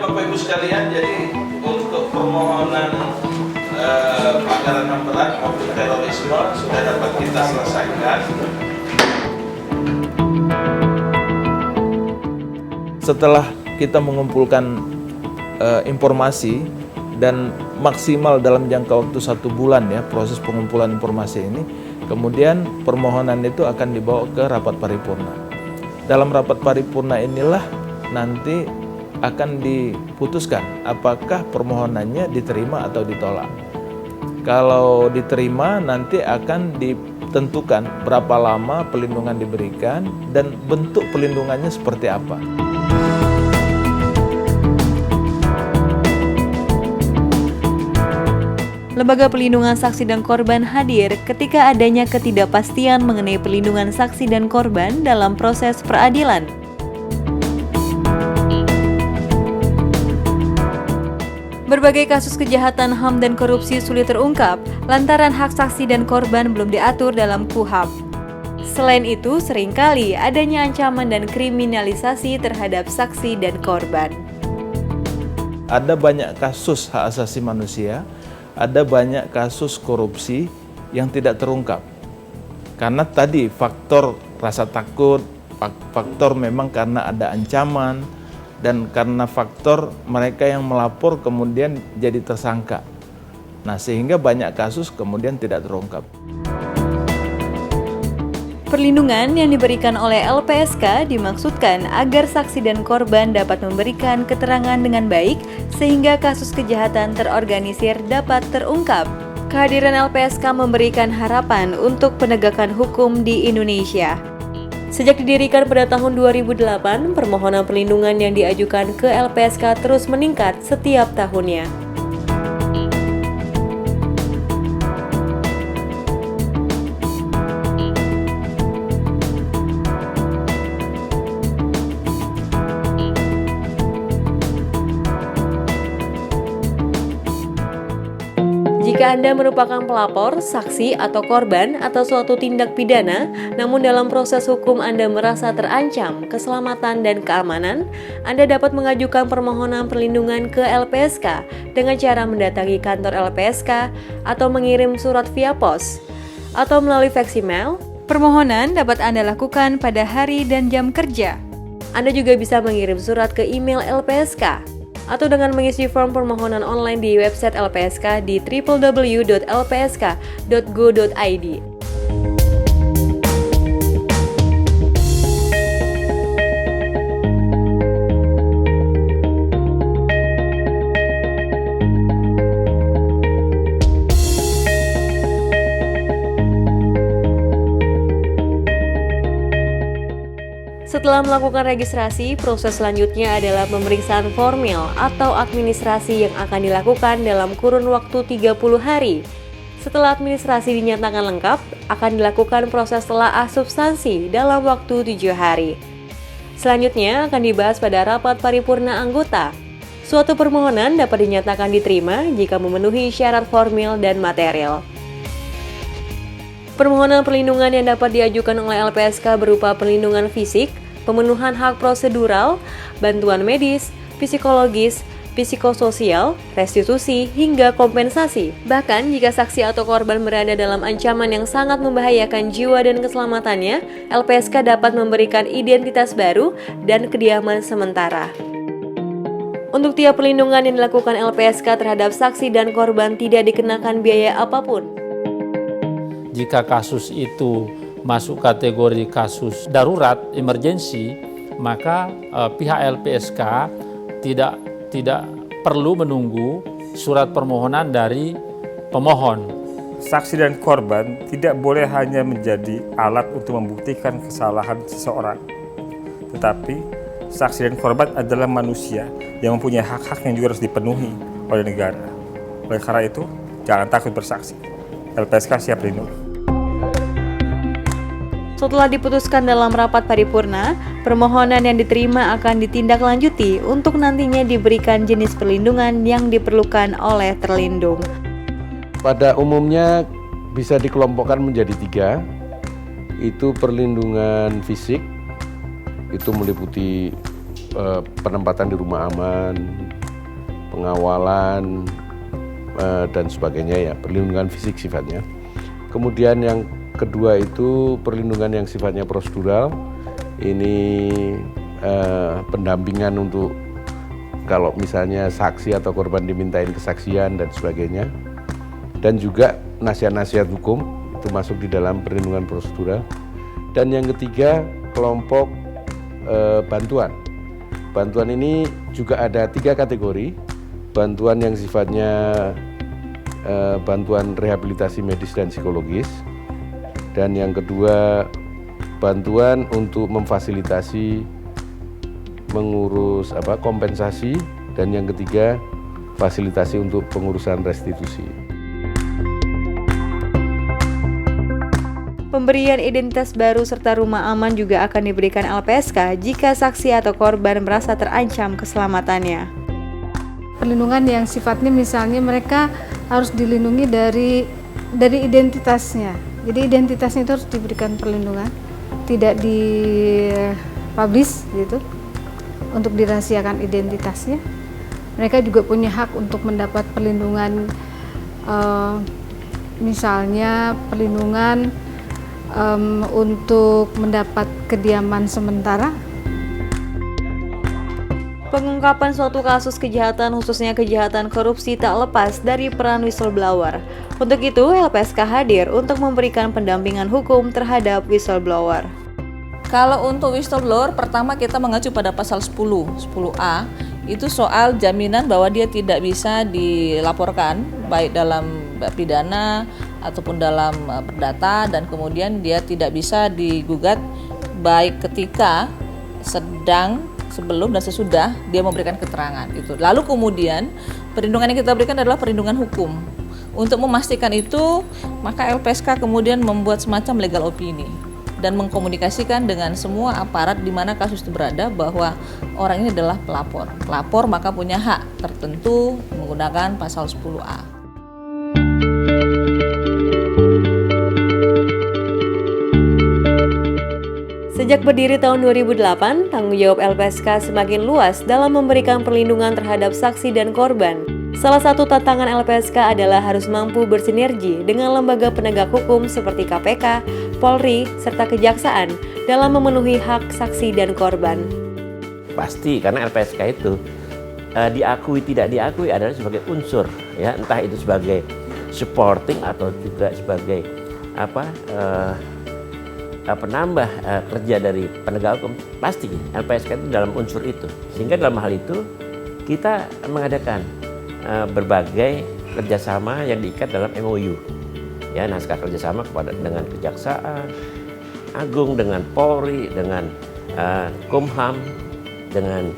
Bapak Ibu sekalian, jadi untuk permohonan pelanggaran HAM berat maupun terorisme sudah dapat kita selesaikan. Setelah kita mengumpulkan informasi dan maksimal dalam jangka waktu 1 bulan ya proses pengumpulan informasi ini, kemudian permohonan itu akan dibawa ke rapat paripurna. Dalam rapat paripurna inilah nanti akan diputuskan apakah permohonannya diterima atau ditolak. Kalau diterima nanti akan ditentukan berapa lama pelindungan diberikan dan bentuk pelindungannya seperti apa. Lembaga Pelindungan Saksi dan Korban hadir ketika adanya ketidakpastian mengenai pelindungan saksi dan korban dalam proses peradilan. Berbagai kasus kejahatan HAM dan korupsi sulit terungkap lantaran hak saksi dan korban belum diatur dalam KUHP. Selain itu, seringkali adanya ancaman dan kriminalisasi terhadap saksi dan korban. Ada banyak kasus hak asasi manusia, ada banyak kasus korupsi yang tidak terungkap. Karena tadi faktor rasa takut, faktor memang karena ada ancaman, dan karena faktor mereka yang melapor kemudian jadi tersangka. Nah, sehingga banyak kasus kemudian tidak terungkap. Perlindungan yang diberikan oleh LPSK dimaksudkan agar saksi dan korban dapat memberikan keterangan dengan baik sehingga kasus kejahatan terorganisir dapat terungkap. Kehadiran LPSK memberikan harapan untuk penegakan hukum di Indonesia. Sejak didirikan pada tahun 2008, permohonan perlindungan yang diajukan ke LPSK terus meningkat setiap tahunnya. Jika Anda merupakan pelapor, saksi, atau korban atas suatu tindak pidana, namun dalam proses hukum Anda merasa terancam keselamatan dan keamanan, Anda dapat mengajukan permohonan perlindungan ke LPSK dengan cara mendatangi kantor LPSK atau mengirim surat via pos atau melalui fax email. Permohonan dapat Anda lakukan pada hari dan jam kerja. Anda juga bisa mengirim surat ke email LPSK atau dengan mengisi form permohonan online di website LPSK di www.lpsk.go.id. Setelah melakukan registrasi, proses selanjutnya adalah pemeriksaan formil atau administrasi yang akan dilakukan dalam kurun waktu 30 hari. Setelah administrasi dinyatakan lengkap, akan dilakukan proses telaah substansi dalam waktu 7 hari. Selanjutnya akan dibahas pada rapat paripurna anggota. Suatu permohonan dapat dinyatakan diterima jika memenuhi syarat formil dan material. Permohonan perlindungan yang dapat diajukan oleh LPSK berupa perlindungan fisik, pemenuhan hak prosedural, bantuan medis, psikologis, psikososial, restitusi, hingga kompensasi. Bahkan jika saksi atau korban berada dalam ancaman yang sangat membahayakan jiwa dan keselamatannya, LPSK dapat memberikan identitas baru dan kediaman sementara. Untuk tiap perlindungan yang dilakukan LPSK terhadap saksi dan korban tidak dikenakan biaya apapun. Jika kasus itu masuk kategori kasus darurat, emergensi, maka pihak LPSK tidak perlu menunggu surat permohonan dari pemohon. Saksi dan korban tidak boleh hanya menjadi alat untuk membuktikan kesalahan seseorang, tetapi saksi dan korban adalah manusia yang mempunyai hak-hak yang juga harus dipenuhi oleh negara. Oleh karena itu, jangan takut bersaksi. LPSK siap lindung. Setelah diputuskan dalam rapat paripurna, permohonan yang diterima akan ditindaklanjuti untuk nantinya diberikan jenis perlindungan yang diperlukan oleh terlindung. Pada umumnya bisa dikelompokkan menjadi 3, itu perlindungan fisik, itu meliputi penempatan di rumah aman, pengawalan, dan sebagainya ya, perlindungan fisik sifatnya. Kemudian yang kedua itu perlindungan yang sifatnya prosedural, ini pendampingan untuk kalau misalnya saksi atau korban dimintain kesaksian dan sebagainya, dan juga nasihat-nasihat hukum itu masuk di dalam perlindungan prosedural. Dan yang ketiga kelompok bantuan. Bantuan ini juga ada 3 kategori. Bantuan yang sifatnya bantuan rehabilitasi medis dan psikologis. Dan yang kedua bantuan untuk memfasilitasi mengurus kompensasi, dan yang ketiga fasilitasi untuk pengurusan restitusi. Pemberian identitas baru serta rumah aman juga akan diberikan LPSK jika saksi atau korban merasa terancam keselamatannya. Perlindungan yang sifatnya misalnya mereka harus dilindungi dari identitasnya. Jadi identitasnya itu harus diberikan perlindungan, tidak dipublish gitu, untuk dirahasiakan identitasnya. Mereka juga punya hak untuk mendapat perlindungan, misalnya perlindungan untuk mendapat kediaman sementara. Pengungkapan suatu kasus kejahatan, khususnya kejahatan korupsi, tak lepas dari peran whistleblower. Untuk itu, LPSK hadir untuk memberikan pendampingan hukum terhadap whistleblower. Kalau untuk whistleblower, pertama kita mengacu pada pasal 10A, itu soal jaminan bahwa dia tidak bisa dilaporkan, baik dalam pidana ataupun dalam perdata, dan kemudian dia tidak bisa digugat baik ketika, sedang, sebelum dan sesudah dia memberikan keterangan itu. Lalu kemudian perlindungan yang kita berikan adalah perlindungan hukum. Untuk memastikan itu, maka LPSK kemudian membuat semacam legal opinion dan mengkomunikasikan dengan semua aparat di mana kasus itu berada bahwa orang ini adalah pelapor. Pelapor maka punya hak tertentu menggunakan pasal 10A. Sejak berdiri tahun 2008, tanggung jawab LPSK semakin luas dalam memberikan perlindungan terhadap saksi dan korban. Salah satu tantangan LPSK adalah harus mampu bersinergi dengan lembaga penegak hukum seperti KPK, Polri, serta Kejaksaan dalam memenuhi hak saksi dan korban. Pasti, karena LPSK itu diakui tidak diakui adalah sebagai unsur, ya, entah itu sebagai supporting atau juga sebagai penambah kerja dari penegak hukum. Pasti LPSK itu dalam unsur itu, sehingga dalam hal itu kita mengadakan berbagai kerjasama yang diikat dalam MOU, ya, naskah kerjasama dengan Kejaksaan Agung, dengan Polri, dengan Kumham, dengan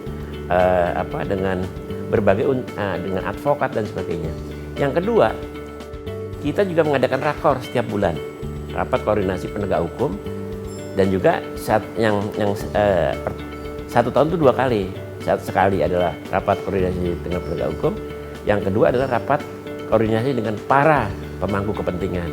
dengan berbagai dengan advokat dan sebagainya. Yang kedua, kita juga mengadakan rakor setiap bulan, rapat koordinasi penegak hukum, dan juga satu tahun itu 2 kali. Sekali adalah rapat koordinasi dengan penegak hukum, yang kedua adalah rapat koordinasi dengan para pemangku kepentingan.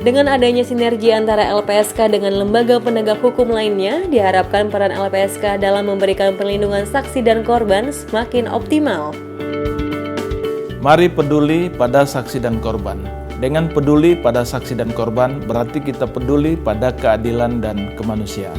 Dengan adanya sinergi antara LPSK dengan lembaga penegak hukum lainnya, diharapkan peran LPSK dalam memberikan perlindungan saksi dan korban semakin optimal. Mari peduli pada saksi dan korban. Dengan peduli pada saksi dan korban, berarti kita peduli pada keadilan dan kemanusiaan.